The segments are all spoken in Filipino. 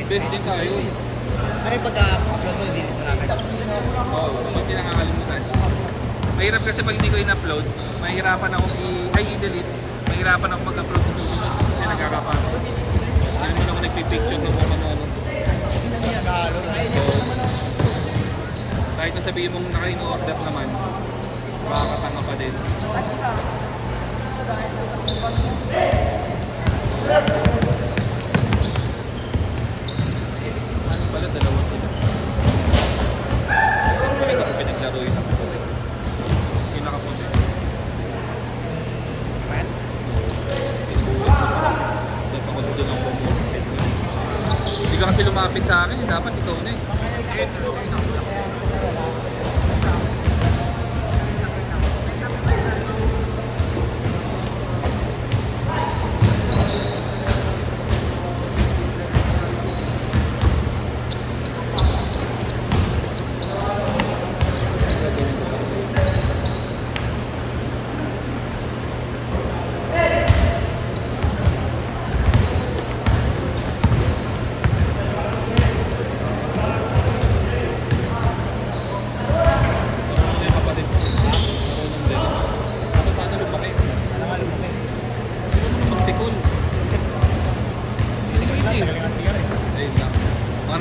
Best din tayo. Ay, pagka-upload mo, hindi nito namin. Oo, pag di nakakalimutan. Mahirap kasi pag hindi ko in-upload, mahirapan ako i-delete. Mahirapan ako mag-upload sa susunod kasi nagkakapano. Hindi naman ako nagpipicture ng kung ano-ano. So, kahit na sabihin mong naka-in-order naman, makakatanga pa din. Ano pala, dalawa sila. Sabi ko kung pinaglaro yun ako. Yung nakapunti. Dapat ako doon ang pumulit. Hindi ka kasi lumapit sa akin, dapat ikaw na eh.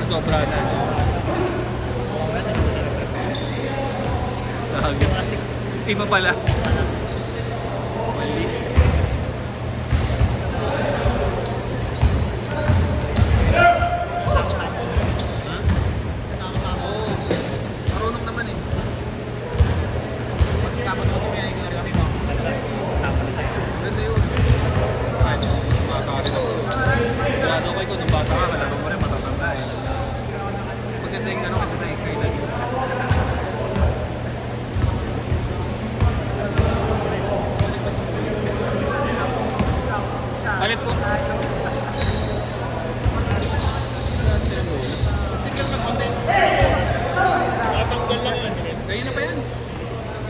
Sobra na. Iba pala. Mali. Marunong naman eh. Ganda yun. Kahit bata rin ako. Sigurado ko ikaw, nung bata ka, kalaro mo rin matatanda eh. Maganda yung gano'n kasi sa ikay na dito. Balit po. Kaya na pa yan.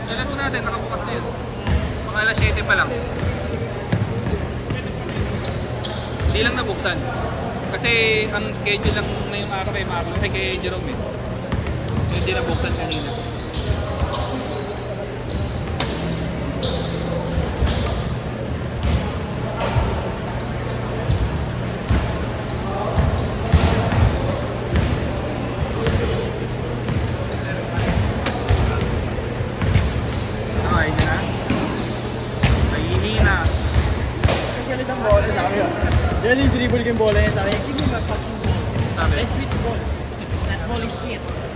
Lalat po natin, nakabukas na yun. Mga alas 7 pa lang. Hindi lang nabuksan. Kasi ang schedule lang ngayong araw ay Marlon ay kay Jerome eh. Hindi nabuksan kanina. Ay, na. Nahihina. Galit ang bola sa akin. Yan yung dribble ko yung bola niya sa akin. Give me my fucking ball. Sabi? Let's switch ball. That ball is shit. Nagalit.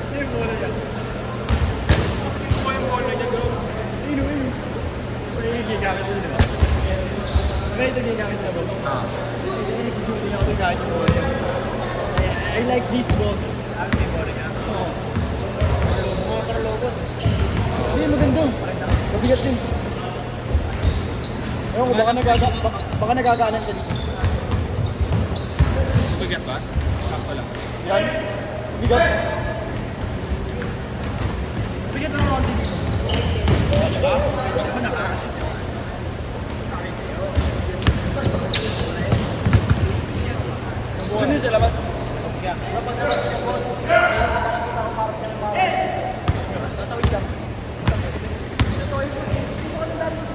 Sino yung bola niya? Sino yung bola niya, bro? Ayun. May gigamit nila, di ba? May ito gigamit nila, bro. Shooting ako doon kahit yung bola niya. I like this ball. Ano yung bola niya? Oo. Mga paralobot. Hindi, maganda. Mabigat din. Ewan ko, baka nagagaanan ka dito. Bigat ba? Sakto lang. Yan. Mabigat. Mabigat na naman dito. Diba? Ako nakakasip yun. Sorry sa'yo. Ano sa labas?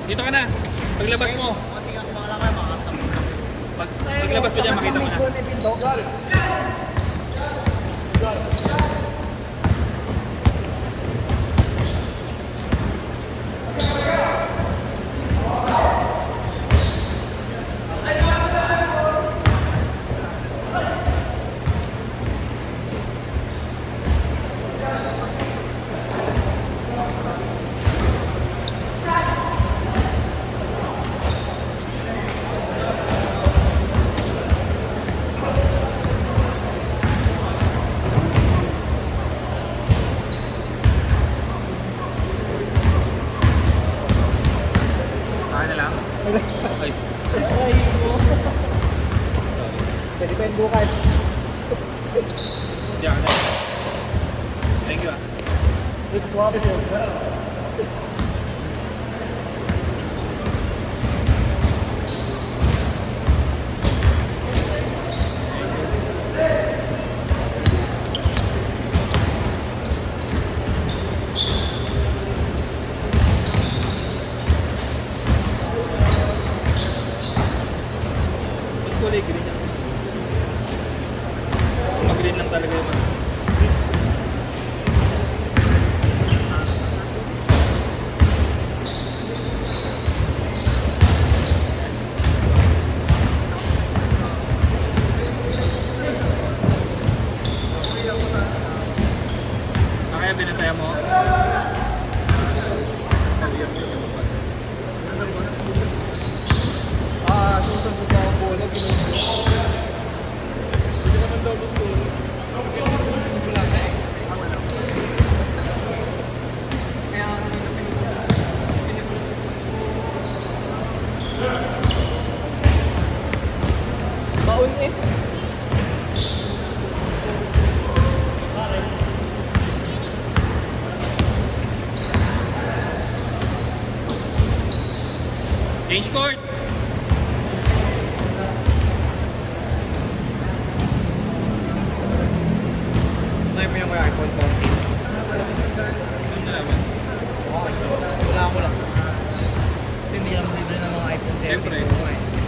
Dito ka na. Paglabas mo. Paglabas mo dyan, makita mo na. Okay. Ay, pwede pa yung bukas. Diyan ka na. Thank you ah. Just swap it. Yun lang talaga yung ano. Kaya binantayan mo? Susan ko pa ang bola, ginagawa. Hindi naman daw gusto. Wala na eh. Kaya kanina baon eh. Change court! Tayo mo yung iPhone 14. Ano naman? Wala ko lang. Kasi hindi naman libre ng mga iPhone 13. Siyempre.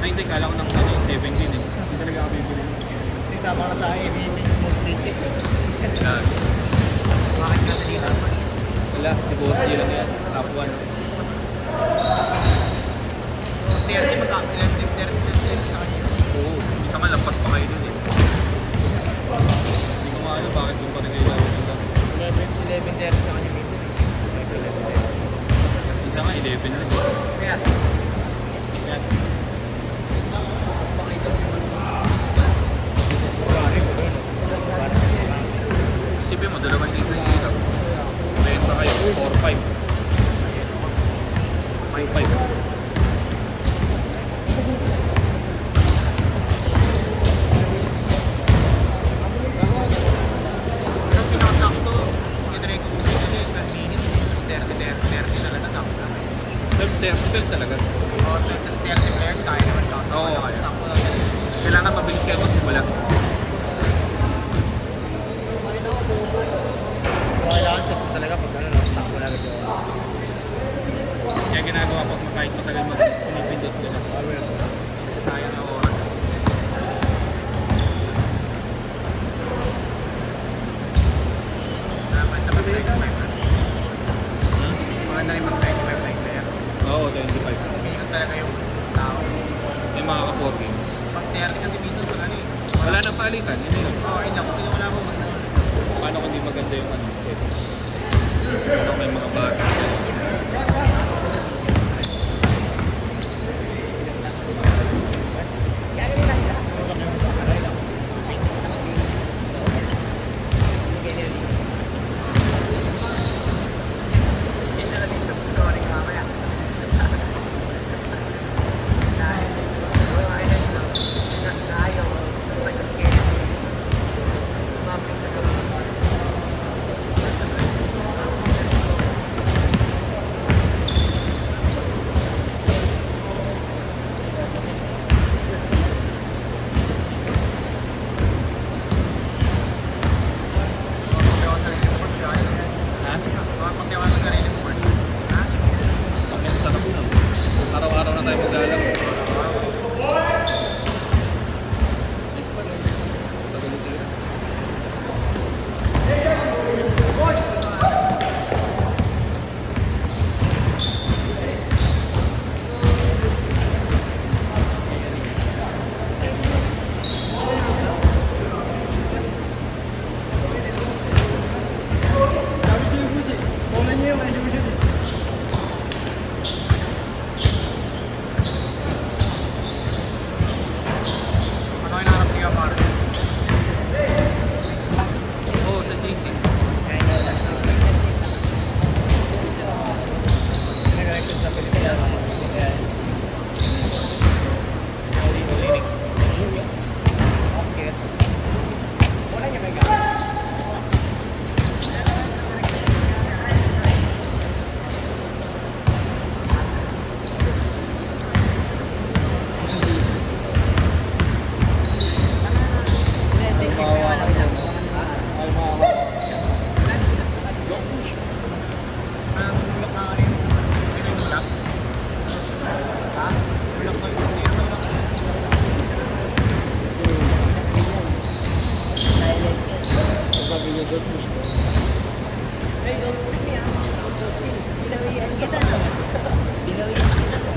Ay, hindi. Kala ko ng 17 eh. Hindi talaga ako bibili. Kasi sama ka sa ABB small stages. Wala. Bakit ka nalita? Wala. Si Boss G lang yan. Top 1. 30 magka-30 sa kanya. Oo. Isa nga lampas pa kayo dun eh. Hindi ko maano bakit doon pa nag-ilalagay nila. 11:30 sa kanya minsan. 11:30. Isa nga 11 na siya. Kaya, Yan. pakita mo yung Isipin mo, 2 litro yung ilaw. Renta kayo. 4-5. 5-5. ang pinakasakto. Kinrek ko kasi 12 minutes. 30 na lang nasakto. 12 talaga. O, 30 players, kaya naman ka. Oo. Sakto lang yan. Kailangan mabilis kayo magsimula. Kailangan sakto talaga pag ano, takbo na agad yung Kaya ginagawa ko kahit matagal mag-pinipindot ko lang. Sayang ang oras. maganda rin mag-25 player. Oo, 25. Minsan talaga yung tao. May mga ka-4 games. Pag 30 kasi minsan pag ano eh. Wala nang palitan. Yun na yun. Oo, yun lang. Kasi wala mo Paano kung di maganda yung ano? Paano may mga bata? don't push mo. Hey, don't push me ah. Pinawian kita no. Pinawian kita no.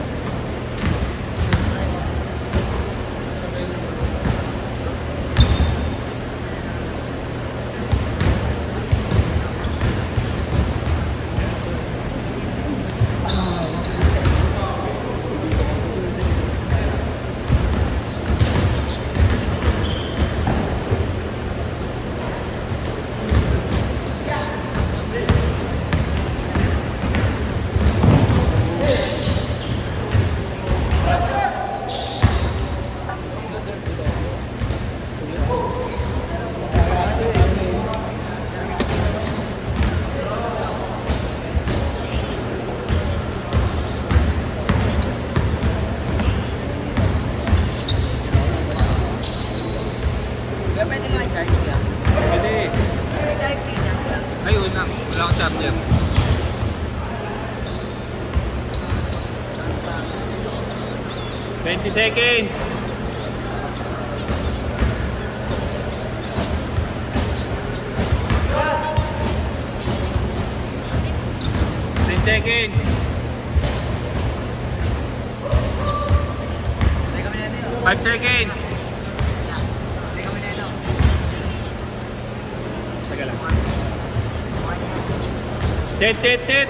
Pwede mo i-charge niya? Pwede. May type C niya lang. Ay, wala. Wala akong charger. 20 seconds. Seconds. Teka mo na ito. 5 seconds. Teka mo na ito. Taga lang. Set.